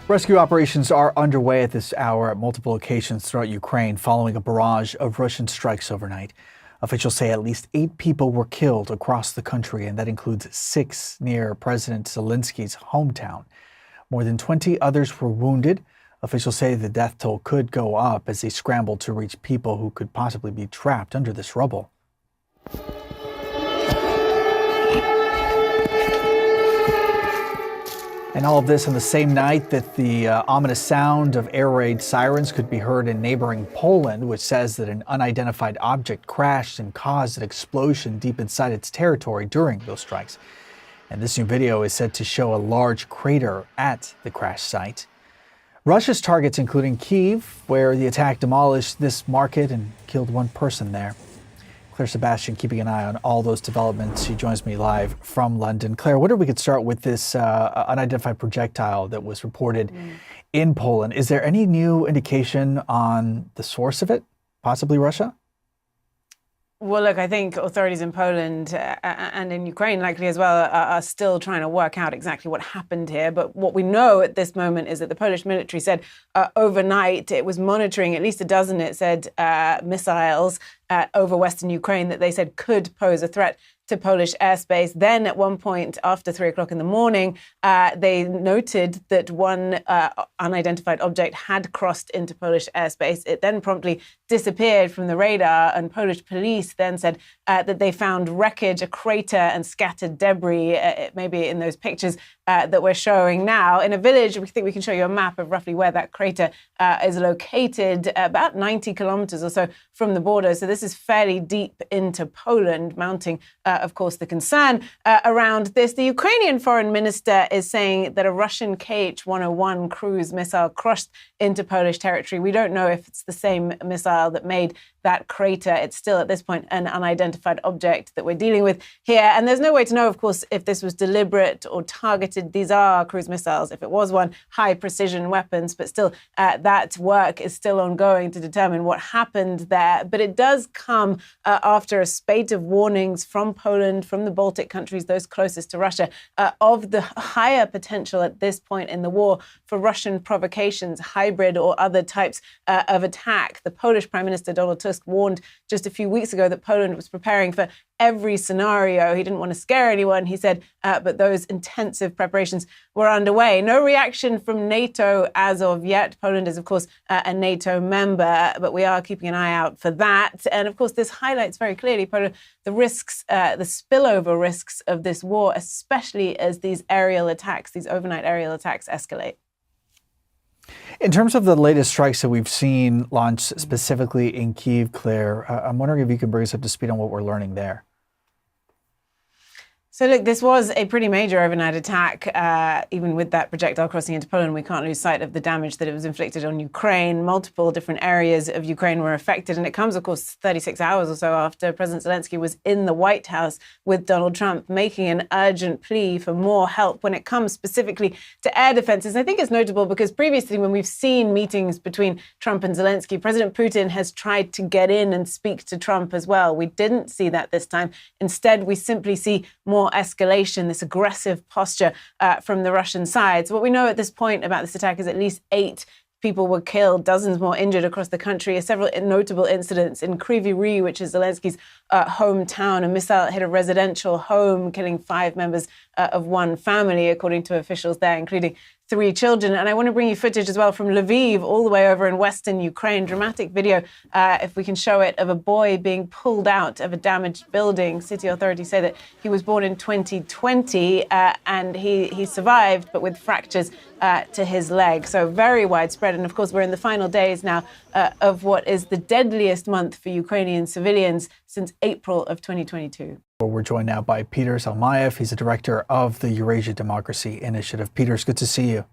Rescue operations are underway at this hour at multiple locations throughout Ukraine following a barrage of Russian strikes overnight. Officials say at least 8 people were killed across the country, and that includes 6 near President Zelensky's hometown. More than 20 others were wounded. Officials say the death toll could go up as they scramble to reach people who could possibly be trapped under this rubble. And all of this on the same night that the ominous sound of air raid sirens could be heard in neighboring Poland, which says that an unidentified object crashed and caused an explosion deep inside its territory during those strikes. And this new video is said to show a large crater at the crash site. Russia's targets, including Kyiv, where the attack demolished this market and killed 1 person there. Clare Sebastian keeping an eye on all those developments. She joins me live from London. Claire, I wonder if we could start with this unidentified projectile that was reported in Poland. Is there any new indication on the source of it, possibly Russia? Well, look, I think authorities in Poland and in Ukraine likely as well are still trying to work out exactly what happened here. But what we know at this moment is that the Polish military said overnight it was monitoring at least a dozen, it said, missiles over Western Ukraine that they said could pose a threat to Polish airspace. Then at one point after 3 o'clock in the morning, they noted that one unidentified object had crossed into Polish airspace. It then promptly disappeared from the radar, and Polish police then said that they found wreckage, a crater and scattered debris, maybe in those pictures that we're showing now, in a village. We think we can show you a map of roughly where that crater is located, about 90 kilometers or so from the border. So this is fairly deep into Poland, mounting of course, the concern around this. The Ukrainian foreign minister is saying that a Russian Kh-101 cruise missile crashed into Polish territory. We don't know if it's the same missile that made that crater. It's still, at this point, an unidentified object that we're dealing with here. And there's no way to know, of course, if this was deliberate or targeted. These are cruise missiles. If it was one, high precision weapons. But still, that work is still ongoing to determine what happened there. But it does come after a spate of warnings from Poland, from the Baltic countries, those closest to Russia, of the higher potential at this point in the war for Russian provocations, hybrid or other types of attack. The Polish Prime Minister Donald Tusk warned just a few weeks ago that Poland was preparing for every scenario. He didn't want to scare anyone, he said, but those intensive preparations were underway. No reaction from NATO as of yet. Poland is, of course, a NATO member, but we are keeping an eye out for that. And, of course, this highlights very clearly, Poland, the risks, the spillover risks of this war, especially as these aerial attacks, these overnight aerial attacks escalate. In terms of the latest strikes that we've seen launched specifically in Kyiv, Claire, I'm wondering if you can bring us up to speed on what we're learning there. So, look, this was a pretty major overnight attack. Even with that projectile crossing into Poland, we can't lose sight of the damage that it was inflicted on Ukraine. Multiple different areas of Ukraine were affected. And it comes, of course, 36 hours or so after President Zelensky was in the White House with Donald Trump, making an urgent plea for more help when it comes specifically to air defenses. I think it's notable because previously, when we've seen meetings between Trump and Zelensky, President Putin has tried to get in and speak to Trump as well. We didn't see that this time. Instead, we simply see more escalation, this aggressive posture from the Russian side. So what we know at this point about this attack is at least 8 people were killed, dozens more injured across the country. Several notable incidents in Kryvyi Rih, which is Zelensky's hometown. A missile hit a residential home, killing 5 members of one family, according to officials there, including 3 children. And I want to bring you footage as well from Lviv, all the way over in western Ukraine. Dramatic video, if we can show it, of a boy being pulled out of a damaged building. City authorities say that he was born in 2020 and he survived, but with fractures to his leg. So very widespread. And of course, we're in the final days now of what is the deadliest month for Ukrainian civilians since April of 2022. We're joined now by Peter Zalmayev. He's the director of the Eurasia Democracy Initiative. Peter, it's good to see you.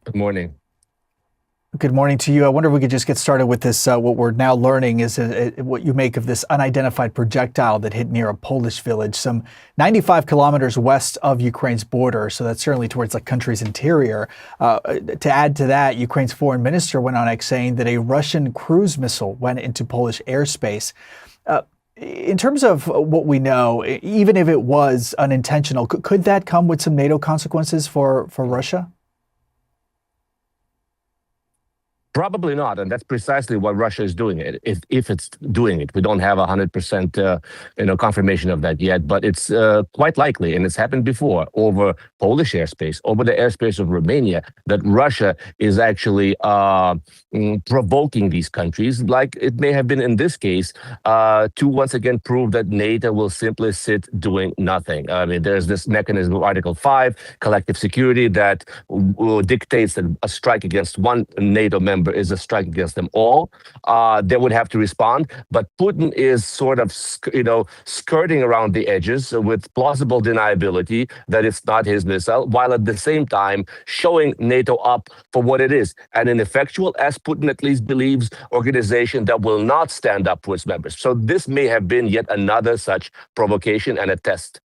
Good morning. Good morning to you. I wonder if we could just get started with this. What we're now learning is what you make of this unidentified projectile that hit near a Polish village, some 95 kilometers west of Ukraine's border. So that's certainly towards the country's interior. To add to that, Ukraine's foreign minister went on X saying that a Russian cruise missile went into Polish airspace. In terms of what we know, even if it was unintentional, could that come with some NATO consequences for Russia? Probably not, and that's precisely what Russia is doing. It if it's doing it, we don't have 100% confirmation of that yet, but it's quite likely, and it's happened before over Polish airspace, over the airspace of Romania, that Russia is actually provoking these countries, like it may have been in this case, to once again prove that NATO will simply sit doing nothing. I mean, there's this mechanism of Article 5, collective security, that dictates that a strike against one NATO member is a strike against them all. They would have to respond, but Putin is sort of, skirting around the edges with plausible deniability that it's not his missile, while at the same time showing NATO up for what it is, an ineffectual, as Putin at least believes, organization that will not stand up for its members. So this may have been yet another such provocation and a test.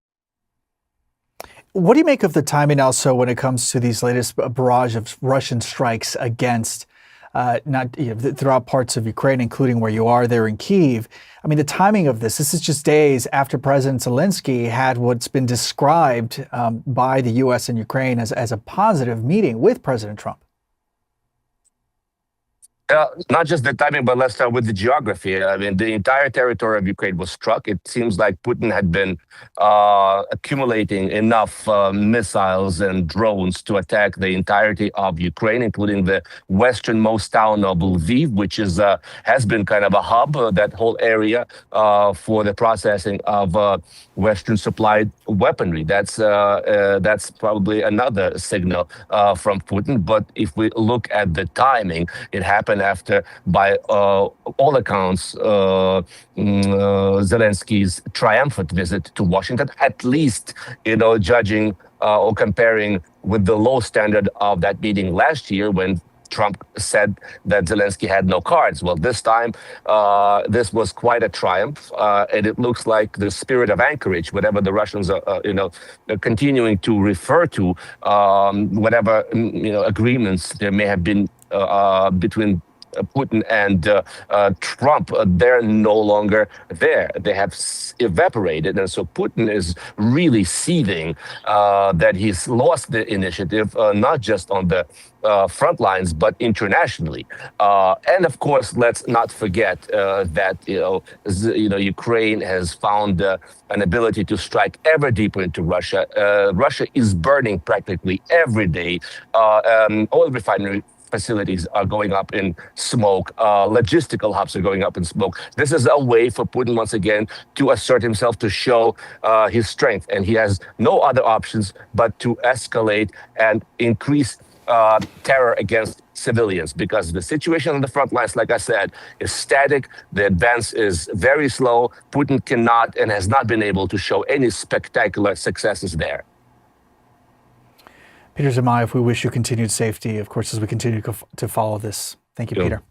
What do you make of the timing also when it comes to these latest barrage of Russian strikes against throughout parts of Ukraine, including where you are there in Kyiv? I mean, the timing of this is just days after President Zelensky had what's been described by the U.S. and Ukraine as a positive meeting with President Trump. Not just the timing, but let's start with the geography. I mean, the entire territory of Ukraine was struck. It seems like Putin had been accumulating enough missiles and drones to attack the entirety of Ukraine, including the westernmost town of Lviv, which is has been kind of a hub, that whole area, for the processing of Western supplied weaponry. That's probably another signal from Putin. But if we look at the timing, it happened after, by all accounts, Zelensky's triumphant visit to Washington, at least, judging or comparing with the low standard of that meeting last year when Trump said that Zelensky had no cards. Well, this time, this was quite a triumph, and it looks like the spirit of Anchorage, whatever the Russians are, continuing to refer to, whatever agreements there may have been between Putin and Trump, they're no longer there. They have evaporated. And so Putin is really seething that he's lost the initiative, not just on the front lines, but internationally. And of course, let's not forget that, Ukraine has found an ability to strike ever deeper into Russia. Russia is burning practically every day. Oil refinery facilities are going up in smoke. Logistical hubs are going up in smoke. This is a way for Putin, once again, to assert himself, to show his strength. And he has no other options but to escalate and increase terror against civilians, because the situation on the front lines, like I said, is static. The advance is very slow. Putin cannot and has not been able to show any spectacular successes there. Peter Zalmayev, we wish you continued safety, of course, as we continue to follow this. Thank you, Peter.